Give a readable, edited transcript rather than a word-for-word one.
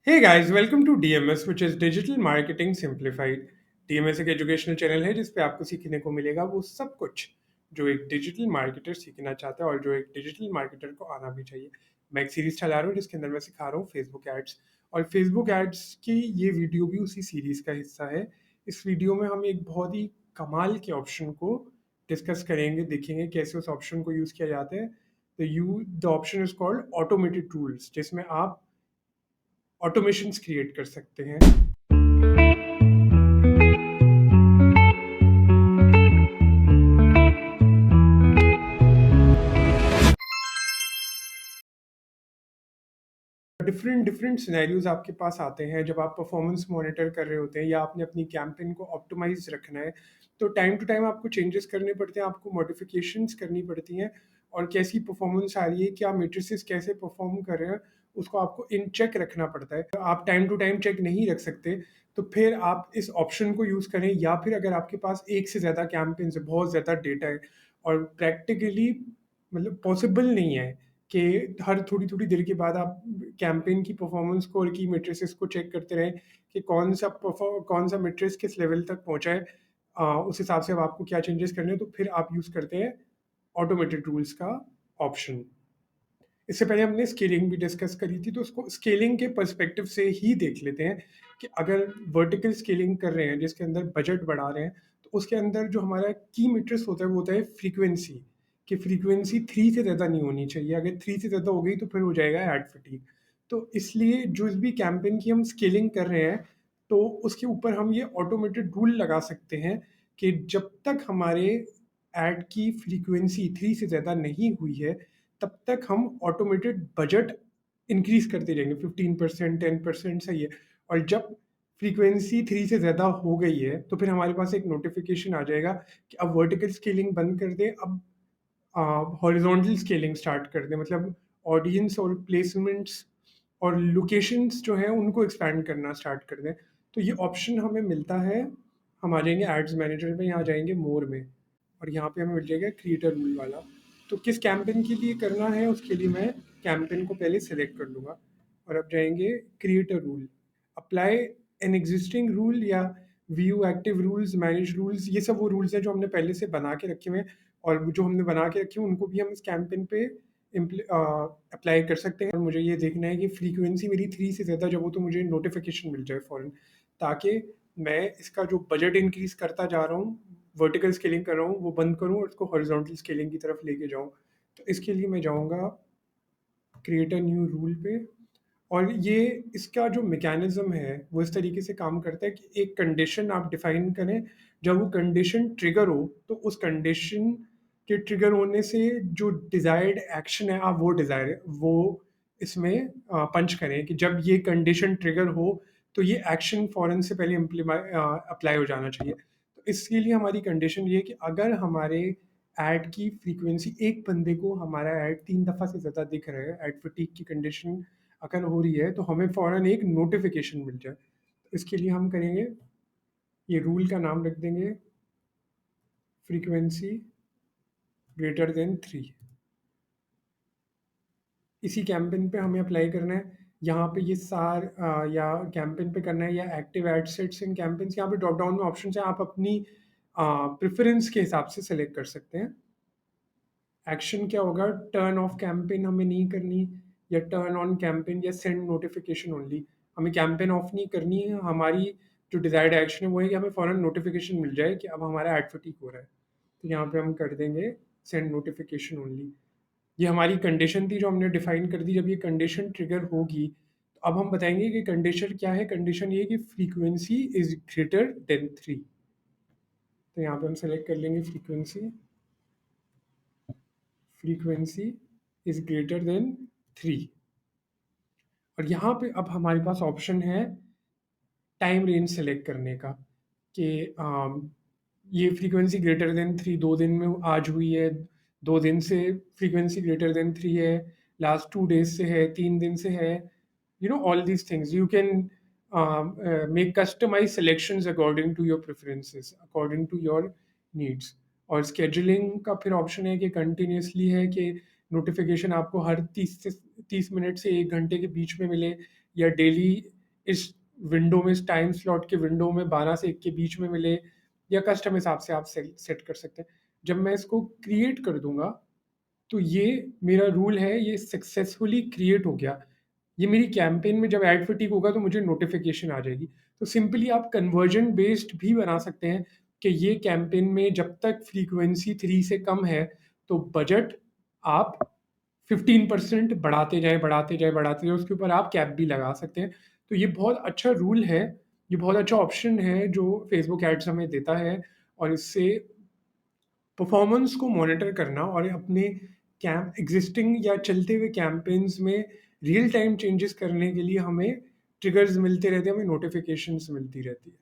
Hey guys, welcome to DMS, which is Digital Marketing Simplified. DMS एक educational channel है जिस पे आपको सीखने को मिलेगा वो सब कुछ जो एक डिजिटल मार्केटर सीखना चाहता है और जो एक डिजिटल मार्केटर को आना भी चाहिए। मैं एक सीरीज चला रहा हूँ जिसके अंदर मैं सिखा रहा हूँ फेसबुक एड्स, और फेसबुक एड्स की ये वीडियो भी उसी सीरीज का हिस्सा है। इस वीडियो में हम एक बहुत ही कमाल के ऑप्शन को डिस्कस करेंगे, देखेंगे कैसे उस ऑप्शन को यूज़ किया जाता है। The option is called automated tools, जिसमें आप ऑटोमेशंस क्रिएट कर सकते हैं। डिफरेंट डिफरेंट सिनेरियोज आपके पास आते हैं जब आप परफॉर्मेंस मॉनिटर कर रहे होते हैं या आपने अपनी कैंपेन को ऑप्टिमाइज रखना है। तो टाइम टू टाइम आपको चेंजेस करने पड़ते हैं, आपको मॉडिफिकेशंस करनी पड़ती हैं, और कैसी परफॉर्मेंस आ रही है, क्या मेट्रिसेस कैसे परफॉर्म कर रहे हैं, उसको आपको इन चेक रखना पड़ता है। आप टाइम टू टाइम चेक नहीं रख सकते, तो फिर आप इस ऑप्शन को यूज़ करें, या फिर अगर आपके पास एक से ज़्यादा कैंपेन्स है, बहुत ज़्यादा डेटा है और प्रैक्टिकली मतलब पॉसिबल नहीं है कि हर थोड़ी-थोड़ी देर के बाद आप कैंपेन की परफॉर्मेंस को और की मैट्रिसेस को चेक करते रहें कि कौन सा मैट्रिक्स किस लेवल तक पहुँचा है। उस हिसाब से अब आपको क्या चेंजेस करने हैं, तो फिर आप यूज़ करते हैं ऑटोमेटेड टूल्स का ऑप्शन। इससे पहले हमने स्केलिंग भी डिस्कस करी थी, तो उसको स्केलिंग के पर्सपेक्टिव से ही देख लेते हैं कि अगर वर्टिकल स्केलिंग कर रहे हैं जिसके अंदर बजट बढ़ा रहे हैं, तो उसके अंदर जो हमारा की मीट्रिक्स होता है वो होता है फ्रीक्वेंसी, कि फ्रीक्वेंसी 3 से ज़्यादा नहीं होनी चाहिए। अगर 3 से ज़्यादा हो गई तो फिर हो जाएगा एड फटीग। तो इसलिए जो भी कैंपेन की हम स्केलिंग कर रहे हैं, तो उसके ऊपर हम ये ऑटोमेटेड रूल लगा सकते हैं कि जब तक हमारे ऐड की फ्रीक्वेंसी 3 से ज़्यादा नहीं हुई है, तब तक हम ऑटोमेटेड बजट इंक्रीज करते जाएंगे। 15%, 10% सही है। और जब फ्रीक्वेंसी 3 से ज़्यादा हो गई है, तो फिर हमारे पास एक नोटिफिकेशन आ जाएगा कि अब वर्टिकल स्केलिंग बंद कर दें, अब हॉरिजॉन्टल स्केलिंग स्टार्ट कर दें। मतलब ऑडियंस और प्लेसमेंट्स और लोकेशंस जो हैं उनको एक्सपैंड करना स्टार्ट कर दें। तो ये ऑप्शन हमें मिलता है, हम आ जाएंगे एड्स मैनेजर में, यहाँ जाएंगे मोर में, और यहाँ पे हमें मिल जाएगा क्रिएटर रूल वाला। तो किस कैंपेन के लिए करना है उसके लिए मैं कैंपेन को पहले सेलेक्ट कर लूँगा, और अब जाएंगे create a rule, apply an existing rule या view active rules, manage rules. ये सब वो रूल्स हैं जो हमने पहले से बना के रखे हुए हैं, और जो हमने बना के रखे हैं उनको भी हम इस कैंपेन पे अप्लाई कर सकते हैं। और मुझे ये देखना है कि फ्रीक्वेंसी मेरी 3 से ज़्यादा जब हो तो मुझे नोटिफिकेशन मिल जाए फ़ौरन, ताकि मैं इसका जो बजट इंक्रीज़ करता जा रहा हूँ, वर्टिकल स्केलिंग कर रहा हूँ, वो बंद करूँ और उसको हॉरिजॉन्टल स्केलिंग की तरफ लेके जाऊँ। तो इसके लिए मैं जाऊँगा क्रिएट अ न्यू रूल पे। और ये इसका जो मैकेनिज्म है वो इस तरीके से काम करता है कि एक कंडीशन आप डिफाइन करें, जब वो कंडीशन ट्रिगर हो तो उस कंडीशन के ट्रिगर होने से जो डिजायर्ड एक्शन है आप वो इसमें पंच करें कि जब ये कंडीशन ट्रिगर हो तो ये एक्शन फौरन से पहले अप्लाई हो जाना चाहिए। तो इसके लिए हमारी कंडीशन ये है कि अगर हमारे ऐड की फ्रीक्वेंसी, एक बंदे को हमारा ऐड 3 दफ़ा से ज़्यादा दिख रहा है, ऐड फटीग की कंडीशन अगर हो रही है, तो हमें फ़ौरन एक नोटिफिकेशन मिल जाए। तो इसके लिए हम करेंगे, ये रूल का नाम रख देंगे फ्रीक्वेंसी ग्रेटर देन 3। इसी कैंपेन पे हमें अप्लाई करना है। यहाँ पे ये या कैंपेन पे करना है या active ad sets in campaigns, यहाँ पे ड्रॉप डाउन में ऑप्शन है, आप अपनी प्रेफरेंस के हिसाब से सेलेक्ट कर सकते हैं। एक्शन क्या होगा, टर्न ऑफ कैंपेन हमें नहीं करनी, या टर्न ऑन कैंपेन, या सेंड नोटिफिकेशन ओनली। हमें कैंपेन ऑफ नहीं करनी है, हमारी जो डिजायर्ड एक्शन है वो है कि हमें फौरन नोटिफिकेशन मिल जाए कि अब हमारा एड फटीक हो रहा है। तो यहाँ पे हम कर देंगे सेंड नोटिफिकेशन ओनली। ये हमारी कंडीशन थी जो हमने डिफाइन कर दी। जब ये कंडीशन ट्रिगर होगी तो अब हम बताएंगे कि कंडीशन क्या है। कंडीशन ये कि फ्रीक्वेंसी इज ग्रेटर देन 3। तो यहाँ पे हम सेलेक्ट कर लेंगे फ्रीक्वेंसी इज ग्रेटर देन 3। और यहाँ पे अब हमारे पास ऑप्शन है टाइम रेंज सेलेक्ट करने का, कि ये फ्रीक्वेंसी ग्रेटर देन 3 2 दिन में आज हुई है, 2 दिन से फ्रीक्वेंसी ग्रेटर देन 3 है, लास्ट 2 डेज से है, 3 दिन से है। All these things you can make customized selections according to your preferences, according to your needs। और scheduling का फिर ऑप्शन है कि कंटिन्यूसली है, कि नोटिफिकेशन आपको हर 30 मिनट से 1 घंटे के बीच में मिले, या डेली इस विंडो में, इस टाइम स्लॉट के विंडो में 12 से 1 के बीच में मिले, या कस्टम हिसाब से आप सेट कर सकते हैं। जब मैं इसको क्रिएट कर दूंगा तो ये मेरा रूल है, ये सक्सेसफुली क्रिएट हो गया। ये मेरी कैंपेन में जब ऐड फटीग होगा तो मुझे नोटिफिकेशन आ जाएगी। तो सिंपली आप कन्वर्जन बेस्ड भी बना सकते हैं कि ये कैंपेन में जब तक फ्रीक्वेंसी 3 से कम है तो बजट आप 15% बढ़ाते जाएं, बढ़ाते जाएं, बढ़ाते जाएं, उसके ऊपर आप कैप भी लगा सकते हैं। तो ये बहुत अच्छा रूल है, ये बहुत अच्छा ऑप्शन है जो फेसबुक एड्स हमें देता है, और इससे परफॉर्मेंस को मॉनिटर करना और अपने कैंप एग्जिस्टिंग या चलते हुए कैंपेन्स में रियल टाइम चेंजेस करने के लिए हमें ट्रिगर्स मिलते रहते हैं, हमें नोटिफिकेशंस मिलती रहती है।